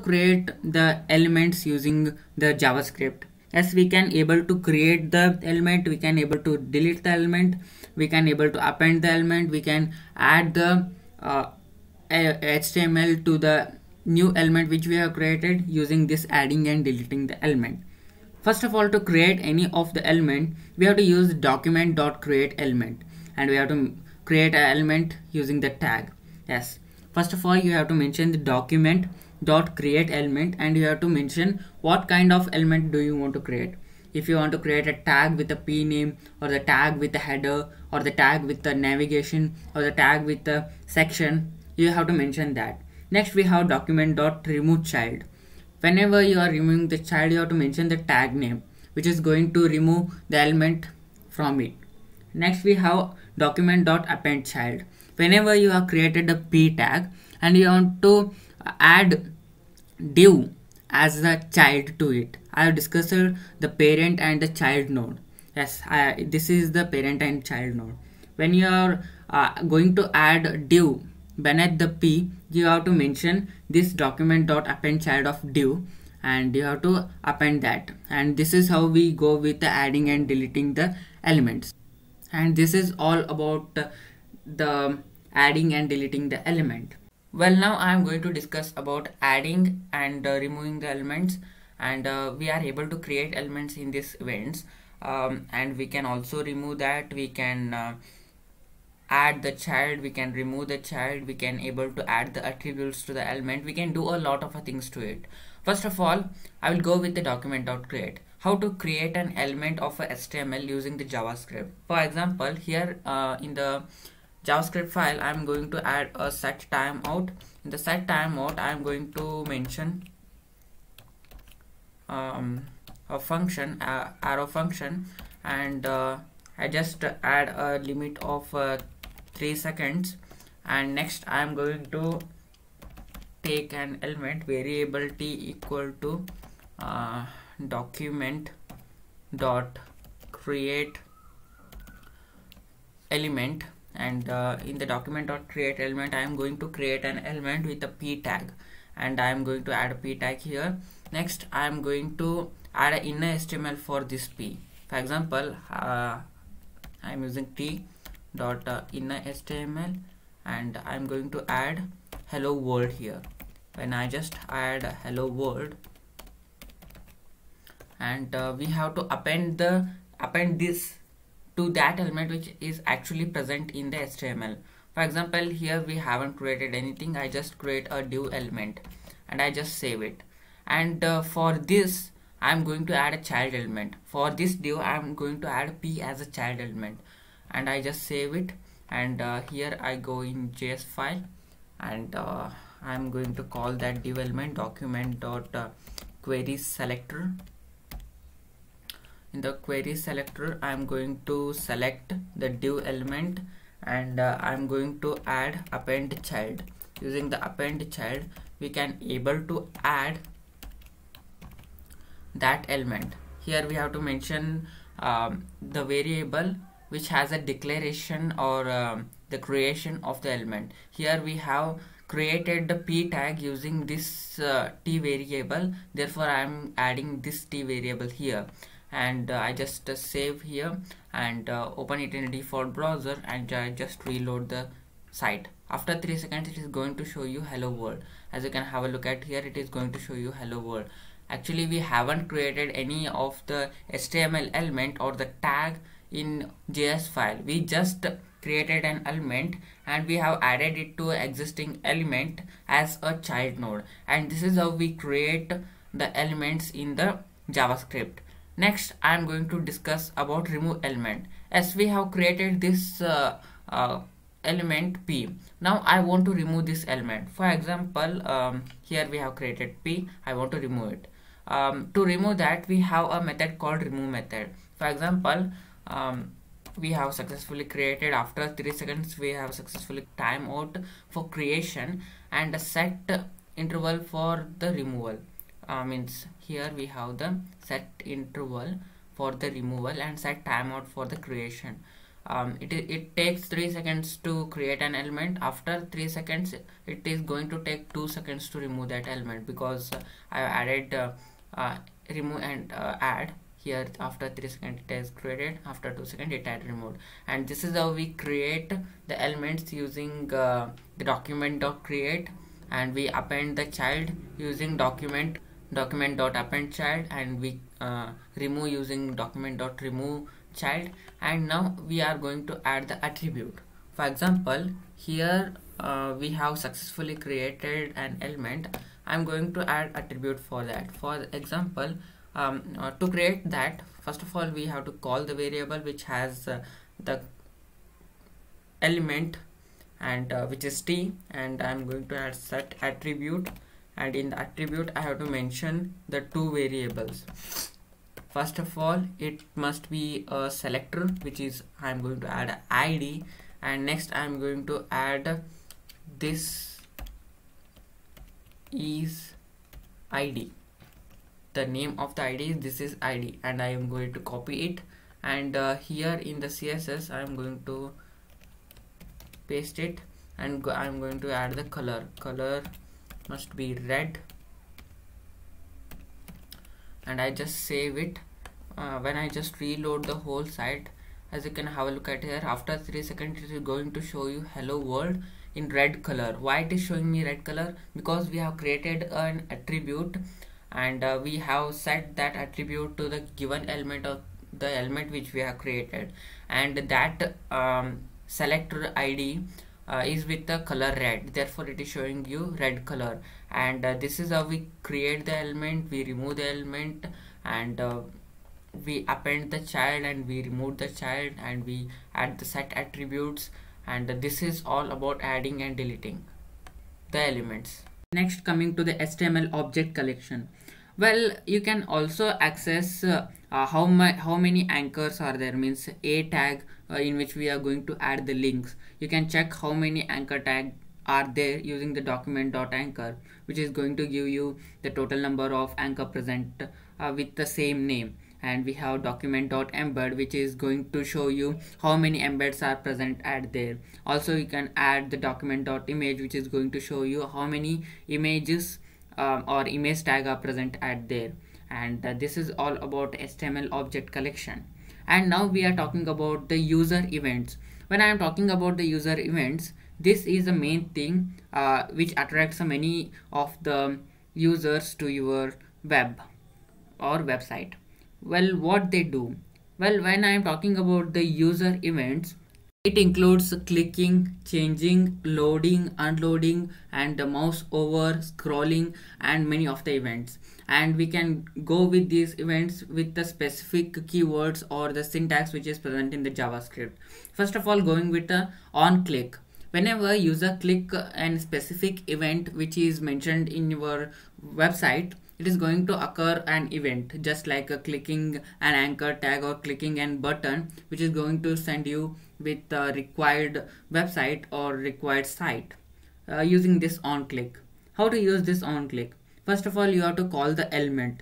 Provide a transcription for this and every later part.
create the elements using the JavaScript. Yes, we can able to create the element, we can able to delete the element, we can able to append the element, we can add the HTML to the new element which we have created using this adding and deleting the element. First of all, to create any of the element, we have to use document.createElement, and we have to create an element using the tag. Yes, first of all, you have to mention the document.createElement, and you have to mention what kind of element do you want to create. If you want to create a tag with a p name, or the tag with the header, or the tag with the navigation, or the tag with the section, you have to mention that. Next, we have document.removeChild. Whenever you are removing the child, you have to mention the tag name, which is going to remove the element from it. Next, we have document.appendChild. Whenever you have created a p tag and you want to add div as the child to it, I have discussed the parent and the child node. Yes, this is the parent and child node. When you are going to add div beneath the p, you have to mention this document.appendChild of div, and you have to append that. And this is how we go with the adding and deleting the elements. And this is all about the adding and deleting the element. Well, now I am going to discuss about adding and removing the elements, and we are able to create elements in these events, and we can also remove that. We can add the child, we can remove the child, we can able to add the attributes to the element, we can do a lot of things to it. First of all, I will go with the document.create. How to create an element of a HTML using the JavaScript. For example, here in the JavaScript file, I am going to add a set timeout. In the set timeout, I am going to mention a function, arrow function, and I just add a limit of 3 seconds. And next I am going to take an element, variable t equal to document dot create element, and in the document dot create element I am going to create an element with a p tag, and I am going to add a p tag here. Next I am going to add an inner HTML for this p. For example, I am using t dot inner HTML, and I am going to add hello world here. When I just add hello world, and we have to append this to that element which is actually present in the HTML. For example, here we haven't created anything. I just create a div element and I just save it. And for this I am going to add a child element. For this div I am going to add p as a child element, and I just save it. And here I go in JS file, and I am going to call that div element document.querySelector. In the query selector I am going to select the div element, and I am going to add append child. Using the append child we can able to add that element. Here we have to mention the variable which has a declaration or the creation of the element. Here we have created the p tag using this t variable, therefore I am adding this t variable here. And I just save here and open it in a default browser, and I just reload the site. After 3 seconds it is going to show you hello world. As you can have a look at here, it is going to show you hello world. Actually we haven't created any of the HTML element or the tag in JS file. We just created an element and we have added it to existing element as a child node, and this is how we create the elements in the JavaScript. Next I am going to discuss about remove element. As we have created this element p, now I want to remove this element. For example, here we have created p, I want to remove it. To remove that we have a method called remove method. For example, we have successfully created, after 3 seconds we have successfully timeout for creation and a set interval for the removal. Means here we have the set interval for the removal and set timeout for the creation. it takes 3 seconds to create an element. After 3 seconds it is going to take 2 seconds to remove that element, because I have added remove and add. Here after 3 seconds it is created, after 2 seconds it had removed. And this is how we create the elements using the document.create, and we append the child using document.append child, and we remove using document.remove child. And now we are going to add the attribute. For example, here we have successfully created an element. I'm going to add attribute for that. For example, to create that, first of all we have to call the variable which has the element, and which is t, and I'm going to add set attribute, and in the attribute I have to mention the two variables. First of all, it must be a selector, which is I'm going to add id, and next I'm going to add this is id. The name of the id is this is id, and I am going to copy it, and here in the css I am going to paste it, and I'm going to add the color must be red, and I just save it. When I just reload the whole site, as you can have a look at here, after 3 seconds it is going to show you hello world in red color. Why it is showing me red color? Because we have created an attribute, and we have set that attribute to the given element of the element which we have created, and that selector id is with the color red, therefore it is showing you red color. And this is how we create the element, we remove the element, and we append the child, and we remove the child, and we add the set attributes, and this is all about adding and deleting the elements. Next, coming to the HTML object collection. Well, you can also access how many anchors are there, means a tag in which we are going to add the links. You can check how many anchor tags are there using the document.anchor, which is going to give you the total number of anchor present with the same name. And we have document.embed, which is going to show you how many embeds are present at there. Also you can add the document.image, which is going to show you how many images or image tag are present at there. And this is all about HTML object collection. And now we are talking about the user events. When I am talking about the user events, this is the main thing which attracts many of the users to your web or website. Well, what they do? Well, when I am talking about the user events, it includes clicking, changing, loading, unloading, and the mouse over, scrolling, and many of the events. And we can go with these events with the specific keywords or the syntax which is present in the JavaScript. First of all, going with the on click. Whenever user click a specific event which is mentioned in your website, it is going to occur an event, just like clicking an anchor tag or clicking an button, which is going to send you with the required website or required site using this on click. How to use this on click? First of all, you have to call the element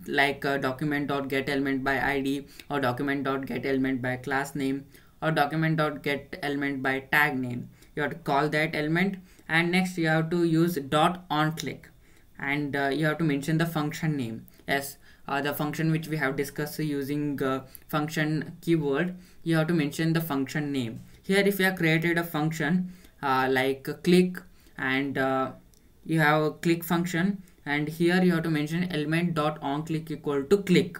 like document.getElement by id, or document.getElement by class name, or document.getElement by tag name. You have to call that element, and next you have to use dot on click, and you have to mention the function name. Yes, the function which we have discussed using function keyword, you have to mention the function name. Here if you have created a function like click, and you have a click function, and here you have to mention element dot on click equal to click,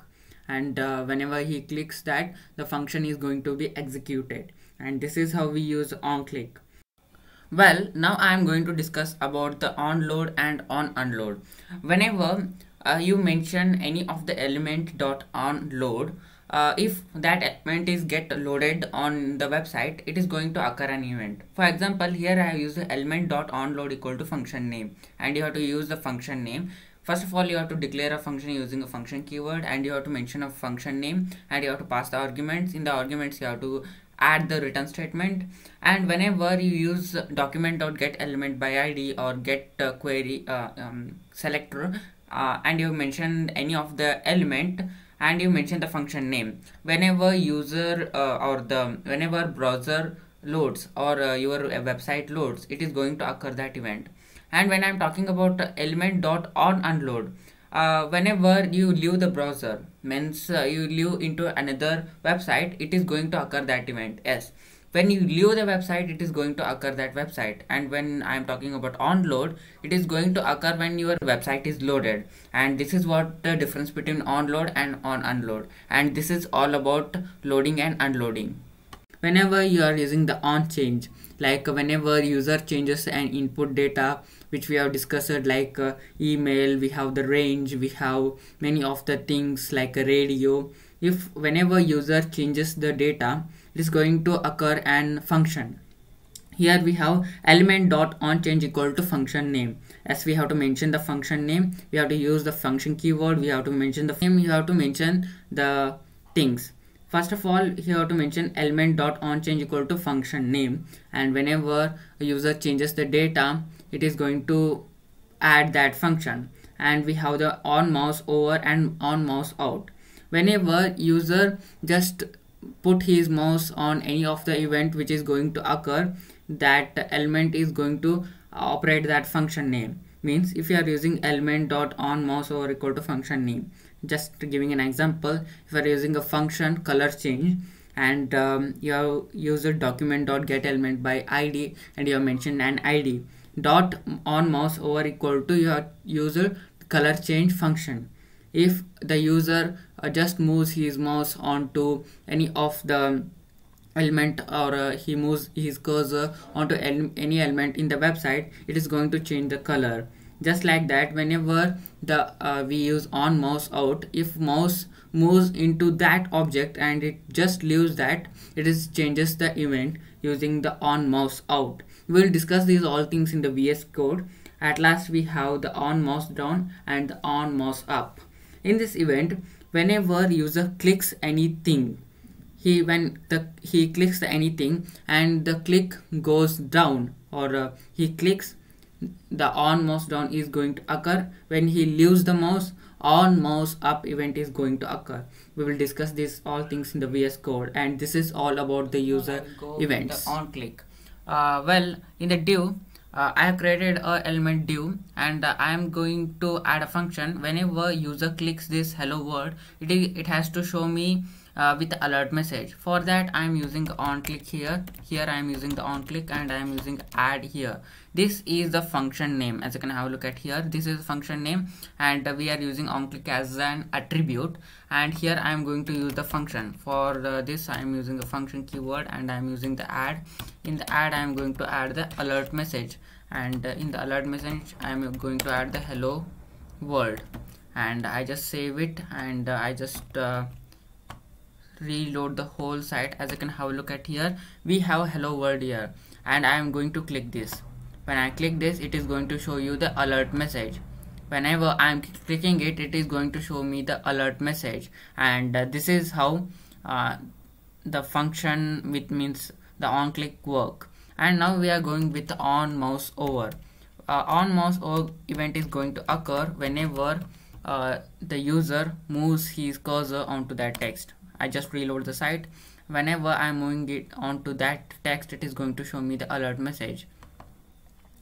and whenever he clicks that, the function is going to be executed. And this is how we use on click. Well, now I am going to discuss about the onload and on unload. Whenever you mention any of the element dot onload, if that element is get loaded on the website, it is going to occur an event. For example, here I have used the element dot onload equal to function name, and you have to use the function name. First of all, you have to declare a function using a function keyword, and you have to mention a function name, and you have to pass the arguments. In the arguments, you have to add the return statement. And whenever you use document.getElement by id or get query selector, and you mention any of the element, and you mention the function name. Whenever user or the whenever browser loads or your website loads, it is going to occur that event. And when I'm talking about element dot on unload, whenever you leave the browser, means you leave into another website, it is going to occur that event. Yes, when you leave the website, it is going to occur that website. And when I'm talking about onload, it is going to occur when your website is loaded. And this is what the difference between onload and on unload, and this is all about loading and unloading. Whenever you are using the on change, like whenever user changes an input data, which we have discussed, like email, we have the range, we have many of the things like a radio. If whenever user changes the data, it is going to occur an function. Here we have element dot on change equal to function name. As we have to mention the function name, we have to use the function keyword, we have to mention the name, you have to mention the things. First of all, you have to mention element dot on change equal to function name, and whenever a user changes the data, it is going to add that function. And we have the on mouse over and on mouse out. Whenever user just put his mouse on any of the event which is going to occur, that element is going to operate that function name. Means if you are using element dot on mouse over equal to function name, just giving an example, if you are using a function color change, and you have used a document dot get element by id, and you have mentioned an id, dot on mouse over equal to your user color change function. If the user just moves his mouse onto any of the element, or he moves his cursor onto any element in the website, it is going to change the color. Just like that, whenever the we use on mouse out, if mouse moves into that object and it just leaves that, it is changes the event using the on mouse out. We will discuss these all things in the VS Code. At last, we have the on mouse down and the on mouse up. In this event, whenever user clicks anything, he clicks anything and the click goes down, or he clicks, the on mouse down is going to occur. When he leaves the mouse, on mouse up event is going to occur. We will discuss these all things in the VS Code, and this is all about the user events. The on click. Well, in the div, I have created a element div, and I am going to add a function. Whenever user clicks this hello world, it has to show me with alert message. For that, I am using on click here. Here I am using the on click, and I am using add here. This is the function name. As you can have a look at here, this is the function name, and we are using on click as an attribute. And here I am going to use the function. For this, I am using the function keyword, and I am using the add. In the add, I am going to add the alert message, and in the alert message, I am going to add the hello world. And I just save it, and I just reload the whole site. As you can have a look at here, we have hello world here, and I am going to click this. When I click this, it is going to show you the alert message. Whenever I am clicking it, it is going to show me the alert message. And this is how the function with means the on click work. And now we are going with the on mouse over. On mouse over event is going to occur whenever the user moves his cursor onto that text. I just reload the site. Whenever I'm moving it onto that text, it is going to show me the alert message.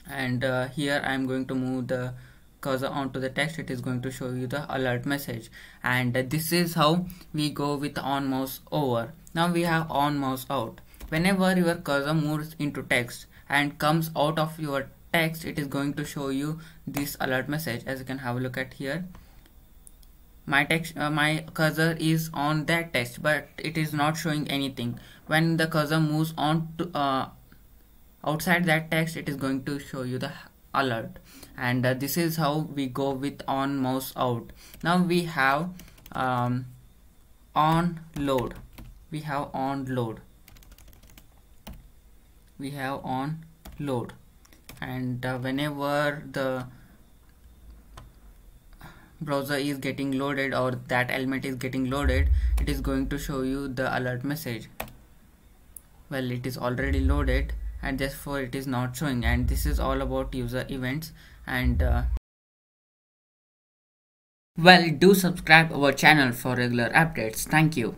And here I'm going to move the cursor onto the text, it is going to show you the alert message. And this is how we go with on mouse over. Now we have on mouse out. Whenever your cursor moves into text and comes out of your text, it is going to show you this alert message. As you can have a look at here, my text, my cursor is on that text, but it is not showing anything. When the cursor moves on to outside that text, it is going to show you the alert. And this is how we go with on mouse out. Now we have on load. We have on load. We have on load. And whenever the browser is getting loaded, or that element is getting loaded, it is going to show you the alert message. Well, it is already loaded, and therefore it is not showing. And this is all about user events. And Well, do subscribe our channel for regular updates. Thank you.